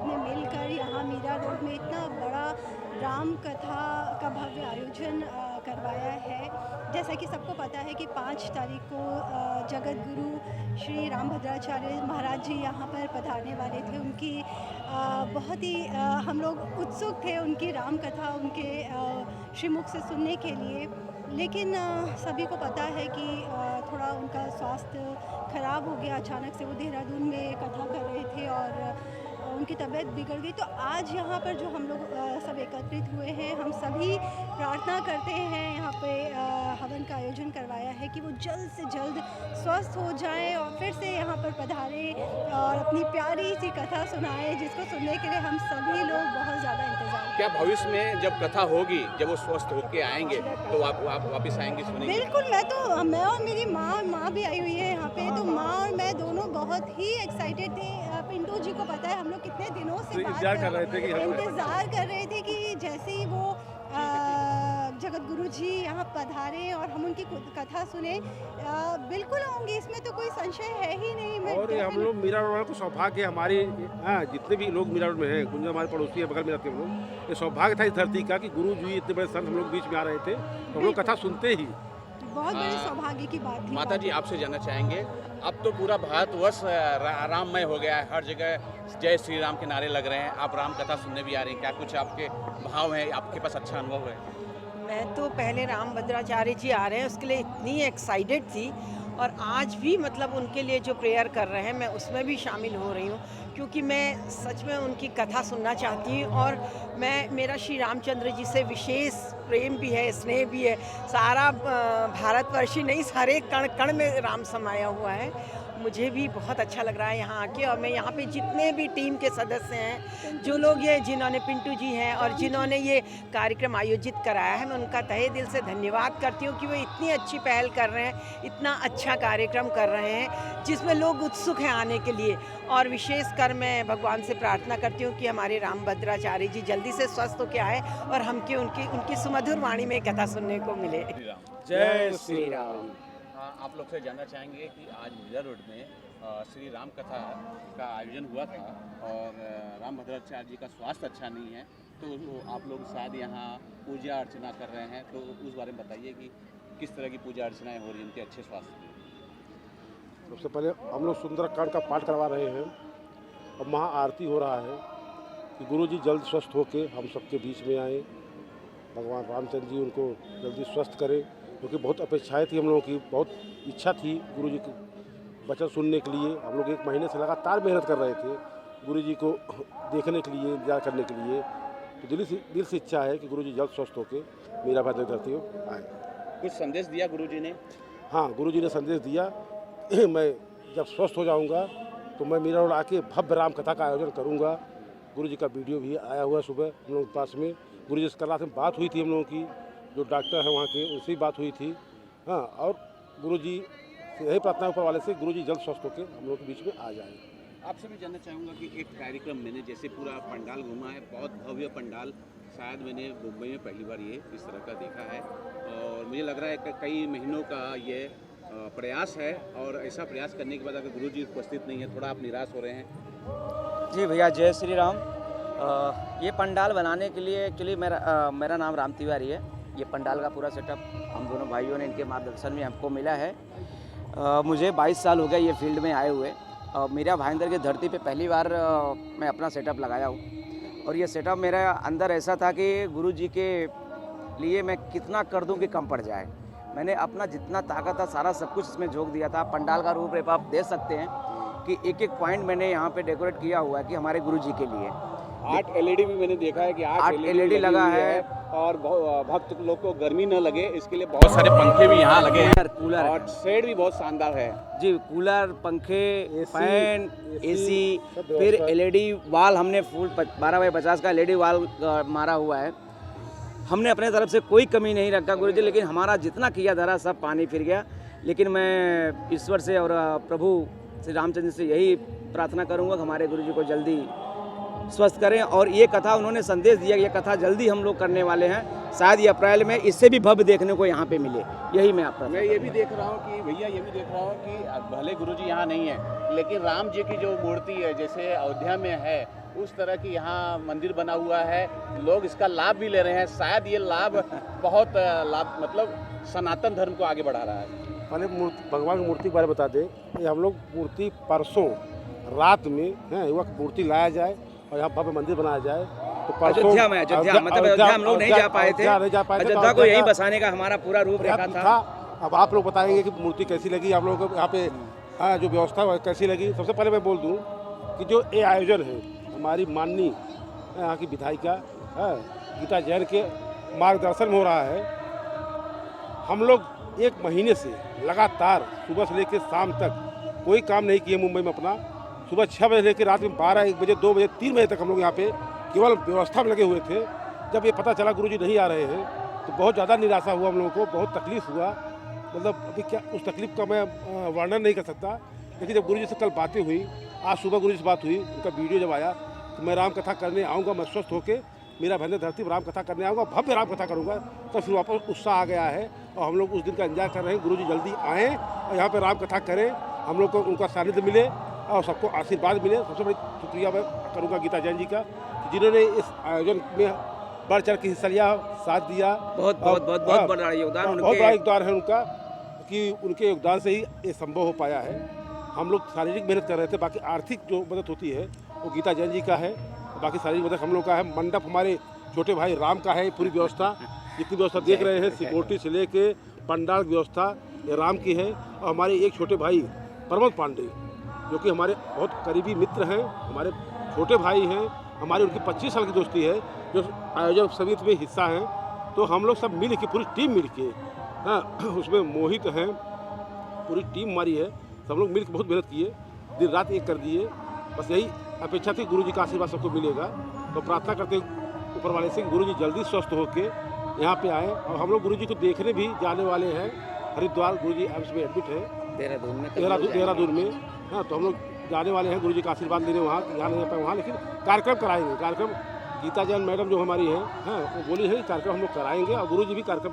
सबने मिलकर यहाँ मीरा रोड में इतना बड़ा राम कथा का भव्य आयोजन करवाया है। जैसा कि सबको पता है कि 5 तारीख को जगत गुरु श्री रामभद्राचार्य महाराज जी यहाँ पर पधारने वाले थे। उनकी बहुत ही हम लोग उत्सुक थे उनकी राम कथा उनके श्रीमुख से सुनने के लिए, लेकिन सभी को पता है कि थोड़ा उनका स्वास्थ्य खराब हो गया। अचानक से वो देहरादून में कथा कर रहे थे और उनकी तबीयत बिगड़ गई। तो आज यहाँ पर जो हम लोग सब एकत्रित हुए हैं, हम सभी प्रार्थना करते हैं, यहाँ पे हवन का आयोजन करवाया है कि वो जल्द से जल्द स्वस्थ हो जाएं और फिर से यहाँ पर पधारें और अपनी प्यारी सी कथा सुनाएं, जिसको सुनने के लिए हम सभी लोग बहुत ज़्यादा इंतजार। क्या भविष्य में जब कथा होगी, जब वो स्वस्थ होके आएंगे तो आप वापस आएंगे सुनेंगे? बिल्कुल, मैं और मेरी माँ भी आई हुई है यहाँ पे, तो माँ और मैं दोनों बहुत ही एक्साइटेड थे। पिंटू जी को पता है हम लोग कितने दिनों से इंतज़ार कर रहे थे कि जैसे ही वो जगत गुरु जी यहाँ पधारे और हम उनकी कथा सुने। बिल्कुल आऊँगी, इसमें तो कोई संशय है ही नहीं। और हम लोग मीरा रोड को सौभाग्य हमारे जितने भी लोग मीरा रोड में हैं, कुंज हमारे पड़ोसी है, बगल में रहते हैं हम लोग, ये सौभाग्य था इस धरती का कि गुरु जी इतने बड़े संत हम लोग बीच में आ रहे थे, तो हम लोग कथा सुनते ही बहुत बड़े सौभाग्य की बात थी। माता जी आपसे जानना चाहेंगे, अब तो पूरा भारतवर्ष राममय हो गया है, हर जगह जय श्री राम के नारे लग रहे हैं, आप राम कथा सुनने भी आ रही हैं, क्या कुछ आपके भाव हैं, आपके पास अच्छा अनुभव है? मैं तो पहले रामभद्राचार्य जी आ रहे हैं उसके लिए इतनी एक्साइटेड थी, और आज भी मतलब उनके लिए जो प्रेयर कर रहे हैं मैं उसमें भी शामिल हो रही हूँ, क्योंकि मैं सच में उनकी कथा सुनना चाहती हूँ। और मेरा श्री रामचंद्र जी से विशेष प्रेम भी है, स्नेह भी है। सारा भारतवर्ष ही नहीं, सारे कण कण में राम समाया हुआ है। मुझे भी बहुत अच्छा लग रहा है यहाँ आके, और मैं यहाँ पे जितने भी टीम के सदस्य हैं, जो लोग ये जिन्होंने, पिंटू जी हैं और जिन्होंने ये कार्यक्रम आयोजित कराया है, मैं उनका तहे दिल से धन्यवाद करती हूँ कि वो इतनी अच्छी पहल कर रहे हैं, इतना अच्छा कार्यक्रम कर रहे हैं जिसमें लोग उत्सुक हैं आने के लिए। और विशेषकर मैं भगवान से प्रार्थना करती हूँ कि हमारे रामभद्राचार्य जी जल्दी से स्वस्थ होकर आए और हमके उनकी सुमधुर वाणी में कथा सुनने को मिले। जय श्री राम। आप लोग से जानना चाहेंगे कि आज मीरा रोड में श्री राम कथा का आयोजन हुआ था और रामभद्राचार्य जी का स्वास्थ्य अच्छा नहीं है, तो आप लोग शायद यहाँ पूजा अर्चना कर रहे हैं, तो उस बारे में बताइए कि किस तरह की पूजा अर्चनाएं हो रही हैं उनके अच्छे स्वास्थ्य के लिए। सबसे पहले हम लोग सुंदरकांड का पाठ करवा रहे हैं और महा आरती हो रहा है कि गुरु जी जल्द स्वस्थ होके हम सबके बीच में आए, भगवान रामचंद्र जी उनको जल्दी स्वस्थ करें, क्योंकि बहुत अपेक्षाएं थी हम लोगों की, बहुत इच्छा थी गुरु जी के वचन सुनने के लिए। हम लोग 1 महीने से लगातार मेहनत कर रहे थे गुरु जी को देखने के लिए, इंतजार करने के लिए। तो दिल से इच्छा है कि गुरु जी जल्द स्वस्थ होकर मीरा भद्र धरती आए। कुछ संदेश दिया गुरु जी ने? हाँ, गुरु जी ने संदेश दिया, मैं जब स्वस्थ हो जाऊँगा तो मैं मीरा रोड आके भव्य राम कथा का आयोजन करूँगा। गुरु जी का वीडियो भी आया हुआ है सुबह हम लोग के पास में। गुरु जी से कल रात में बात हुई थी हम लोगों की, जो डॉक्टर है वहाँ के, उनसे बात हुई थी। हाँ, और गुरु जी से यही प्रार्थना ऊपर वाले से, गुरु जी जल्द स्वस्थ होकर हम लोग के बीच में आ जाए। आपसे भी जानना चाहूँगा कि एक कार्यक्रम मैंने जैसे पूरा पंडाल घूमा है, बहुत भव्य पंडाल, शायद मैंने मुंबई में पहली बार ये इस तरह का देखा है, और मुझे लग रहा है कि कई महीनों का ये प्रयास है, और ऐसा प्रयास करने के बाद अगर गुरु जी उपस्थित नहीं है, थोड़ा आप निराश हो रहे हैं? जी भैया, जय श्री राम। ये पंडाल बनाने के लिए एक्चुअली मेरा नाम राम तिवारी है। ये पंडाल का पूरा सेटअप हम दोनों भाइयों ने, इनके मार्गदर्शन में हमको मिला है। मुझे 22 साल हो गए ये फील्ड में आए हुए। मेरा भाईंदर की धरती पे पहली बार मैं अपना सेटअप लगाया हूँ, और ये सेटअप मेरा अंदर ऐसा था कि गुरु जी के लिए मैं कितना कर दूँ कि कम पड़ जाए। मैंने अपना जितना ताकत था सारा सब कुछ इसमें झोंक दिया था। पंडाल का रूपरेखा आप देख सकते हैं कि एक पॉइंट मैंने यहाँ पे डेकोरेट किया हुआ है कि हमारे गुरु जी के लिए। 8 LED भी मैंने देखा है कि 8 LED लगा है, और भक्त लोग को गर्मी न लगे इसके लिए बहुत सारे पंखे भी यहाँ लगे हैं, कूलर और शेड भी बहुत शानदार है। जी, कूलर, पंखे, फैन, AC, फिर LED वाल हमने फुल 12x50 का LED वाल मारा हुआ है। हमने अपने तरफ से कोई कमी नहीं रखा गुरु जी, लेकिन हमारा जितना किया धरा सब पानी फिर गया। लेकिन मैं ईश्वर से और प्रभु श्री रामचंद्र से यही प्रार्थना करूँगा कि हमारे गुरु जी को जल्दी स्वस्थ करें। और ये कथा उन्होंने संदेश दिया, ये कथा जल्दी हम लोग करने वाले हैं, शायद ये अप्रैल में इससे भी भव्य देखने को यहाँ पे मिले। यही मैं ये भी देख रहा हूँ कि भैया, ये भी देख रहा हूँ कि भले गुरुजी यहाँ नहीं है, लेकिन राम जी की जो मूर्ति है जैसे अयोध्या में है, उस तरह की यहाँ मंदिर बना हुआ है, लोग इसका लाभ भी ले रहे हैं। शायद ये लाभ बहुत लाभ मतलब सनातन धर्म को आगे बढ़ा रहा है। पहले भगवान की मूर्ति के बारे में बता दें कि हम लोग मूर्ति परसों रात में है वह मूर्ति लाया जाए और यहाँ भव्य मंदिर बनाया जाए। तो परसों अयोध्या मतलब अयोध्या हम लोग नहीं जा पाए थे। अयोध्या को यही बसाने का हमारा पूरा रूपरेखा था। अब आप लोग बताएंगे कि मूर्ति कैसी लगी, आप लोगों को यहाँ पे जो व्यवस्था है कैसी लगी। सबसे पहले मैं बोल दूँ कि जो ये आयोजन है हमारी माननीय यहाँ की विधायिका गीता जैन के मार्गदर्शन में हो रहा है। हम लोग 1 महीने से लगातार सुबह से लेकर शाम तक कोई काम नहीं किए मुंबई में अपना। सुबह 6 बजे लेकर रात में 12, 1 बजे, 2 बजे, 3 बजे तक हम लोग यहाँ पे केवल व्यवस्था में लगे हुए थे। जब ये पता चला गुरुजी नहीं आ रहे हैं तो बहुत ज़्यादा निराशा हुआ हम लोगों को, बहुत तकलीफ़ हुआ। मतलब अभी क्या उस तकलीफ़ का मैं वर्णन नहीं कर सकता। लेकिन जब गुरुजी से कल बातें हुई, आज सुबह गुरुजी से बात हुई, उनका वीडियो जब आया तो मैं राम कथा करने आऊँगा, मैं स्वस्थ होकर मेरा बहने धरती पर राम कथा करने आऊँगा, भव्य राम कथा करूँगा। तो फिर वापस उत्साह आ गया है और हम लोग उस दिन का इंतजार कर रहे हैं। गुरुजी जल्दी आएँ और यहाँ पर राम कथा करें, हम लोग को उनका सानिध्य मिले और सबको आशीर्वाद मिले। सबसे बड़ी शुक्रिया मैं करूँगा गीता जैन जी का, जिन्होंने इस आयोजन में बढ़ चढ़ के हिस्सा लिया, साथ दिया। बहुत बड़ा योगदान उनके, बहुत बड़ा योगदान है उनका कि उनके योगदान से ही ये संभव हो पाया है। हम लोग शारीरिक मेहनत कर रहे थे, बाकी आर्थिक जो मदद होती है वो गीता जैन जी का है, बाकी शारीरिक मदद हम लोग का है। मंडप हमारे छोटे भाई राम का है। पूरी व्यवस्था जितनी व्यवस्था देख रहे हैं, सिक्योरिटी से लेके पंडाल व्यवस्था ये राम की है। और हमारे एक छोटे भाई प्रमोद पांडे जो कि हमारे बहुत करीबी मित्र हैं, हमारे छोटे भाई हैं, हमारी उनकी 25 साल की दोस्ती है, जो आयोजक समिति में हिस्सा हैं। तो हम लोग सब मिल के, पूरी टीम मिल के, हाँ उसमें मोहित हैं, पूरी टीम हमारी है, सब लोग मिल के बहुत मेहनत किए, दिन रात एक कर दिए। बस यही अपेक्षा थी, गुरुजी का आशीर्वाद सबको मिलेगा। तो प्रार्थना करते ऊपर वाले से गुरुजी जल्दी स्वस्थ होके यहाँ पे आए। और हम लोग गुरुजी को देखने भी जाने वाले हैं हरिद्वार। गुरुजी एम्स में एडमिट है देहरादून में। हाँ, तो हम लोग जाने वाले हैं गुरुजी का आशीर्वाद लेने वहाँ, यहाँ नहीं पाए वहाँ, लेकिन कार्यक्रम कराएंगे। कार्यक्रम गीता जैन मैडम जो हमारी हैं, हाँ वो बोली है कार्यक्रम हम लोग कराएंगे और गुरुजी भी कार्यक्रम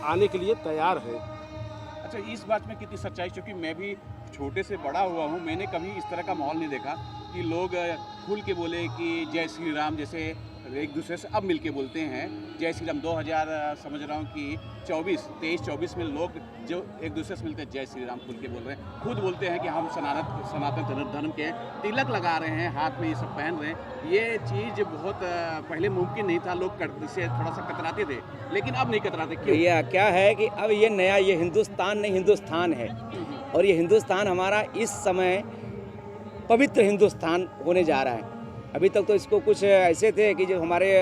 आने के लिए तैयार है। अच्छा, इस बात में कितनी सच्चाई, क्योंकि मैं भी छोटे से बड़ा हुआ हूँ, मैंने कभी इस तरह का माहौल नहीं देखा कि लोग खुल के बोले कि जय श्री राम, जैसे एक दूसरे से अब मिलके बोलते हैं जय श्री राम। 2000 समझ रहा हूँ कि 23-24 में लोग जो एक दूसरे से मिलते हैं जय श्री राम खुल के बोल रहे हैं, खुद बोलते हैं कि हम सनातन धर्म के, तिलक लगा रहे हैं, हाथ में ये सब पहन रहे हैं। ये चीज़ बहुत पहले मुमकिन नहीं था, लोग से थोड़ा सा कतराते थे, लेकिन अब नहीं कतराते। क्यों? भैया क्या है कि अब ये नया, ये हिंदुस्तान नहीं हिंदुस्तान है, और ये हिंदुस्तान हमारा इस समय पवित्र हिंदुस्तान होने जा रहा है। अभी तक तो इसको कुछ ऐसे थे कि जो हमारे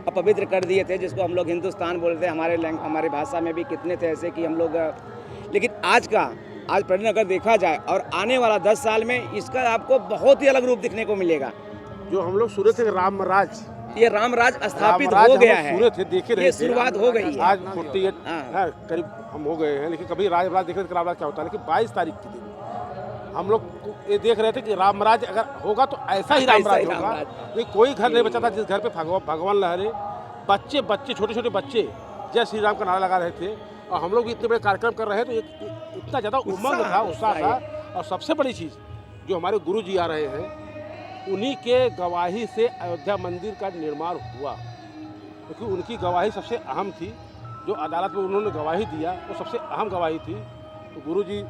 अपवित्र कर दिए थे, जिसको हम लोग हिंदुस्तान बोलते हैं। हमारे भाषा में भी कितने थे ऐसे कि हम लोग, लेकिन आज परिणय अगर देखा जाए और आने वाला 10 साल में इसका आपको बहुत ही अलग रूप दिखने को मिलेगा। जो हम लोग सूरत से रामराज, ये रामराज स्थापित हो गया है, सूरत थे, देखे रहे ये थे। शुरुआत हो गई है। आज 48 करीब हम हो गए हैं, लेकिन कभी रामराज देखे थे रामराज क्या होता है। लेकिन 22 तारीख के दिन हम लोग ये देख रहे थे कि रामराज अगर होगा तो ऐसा ही रामराज होगा। ये कोई घर नहीं बचा था जिस घर पे भगवान लहरे, बच्चे छोटे छोटे बच्चे जय श्री राम का नारा लगा रहे थे। और हम लोग भी इतने बड़े कार्यक्रम कर रहे हैं, तो इतना ज़्यादा उमंग था, उत्साह था। और सबसे बड़ी चीज़ जो हमारे गुरु जी आ रहे हैं, उन्हीं के गवाही से अयोध्या मंदिर का निर्माण हुआ, क्योंकि उनकी गवाही सबसे अहम थी। जो अदालत में उन्होंने गवाही दिया वो सबसे अहम गवाही थी। तो गुरु जी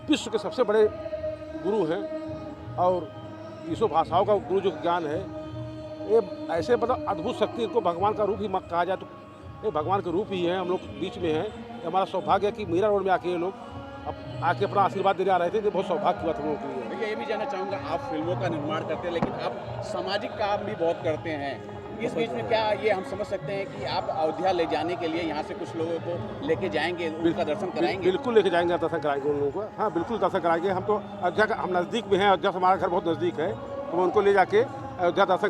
विश्व के सबसे बड़े गुरु हैं और 20 भाषाओं का गुरु जो ज्ञान है, ये ऐसे मतलब अद्भुत शक्ति, इनको भगवान का रूप ही कहा जाए तो ये भगवान के रूप ही है। हम लोग बीच में हैं, हमारा सौभाग्य है कि मीरा रोड में आके ये लोग अब आके अपना आशीर्वाद देने आ रहे थे। ये बहुत सौभाग्य की बात हम लोगों के लिए। भैया ये भी जानना चाहूँगा, आप फिल्मों का निर्माण करते हैं, लेकिन आप सामाजिक काम भी बहुत करते हैं। इस बीच में क्या ये हम समझ सकते हैं कि आप अयोध्या ले जाने के लिए यहाँ से कुछ लोगों को लेके जाएंगे, उनका दर्शन कराएंगे? बिल्कुल लेके जाएंगे, दर्शन कराएंगे उन लोगों को। हाँ बिल्कुल दर्शन कराएंगे। हम तो अयोध्या का, हम नज़दीक में हैं, अयोध्या से हमारा घर बहुत नज़दीक है, तो उनको ले जाके अयोध्या दर्शन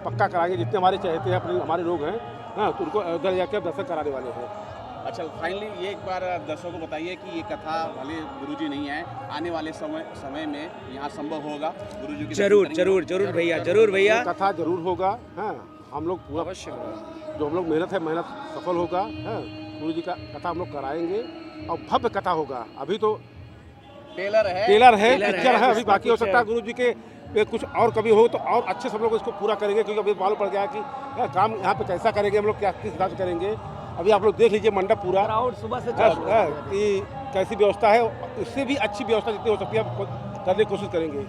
पक्का कराएंगे। जितने हमारे चाहते हैं अपने हमारे लोग हैं, हाँ तो उनको अयोध्या ले जाकर दर्शन कराने वाले हैं। अच्छा, फाइनली ये एक बार दर्शकों को बताइए कि ये कथा भले गुरुजी नहीं है, आने वाले समय में यहाँ संभव होगा गुरुजी की? जरूर भैया कथा जरूर होगा। हाँ हम लोग पूरा अवश्य जो हम लोग मेहनत सफल होगा। हाँ गुरुजी का कथा हम लोग कराएंगे और भव्य कथा होगा। अभी तो टेलर है, पिक्चर है, अभी बाकी हो सकता है गुरुजी के ये कुछ और कभी हो तो और अच्छे से हम लोग इसको पूरा करेंगे, क्योंकि अभी मालूम पड़ गया है कि काम यहाँ पे कैसा करेंगे हम लोग, क्या किस हिसाब से करेंगे। अभी आप लोग देख लीजिए मंडप पूरा क्राउड सुबह से है, कि कैसी व्यवस्था है, इससे भी अच्छी व्यवस्था जितनी हो सकती है हम करने की कोशिश करेंगे।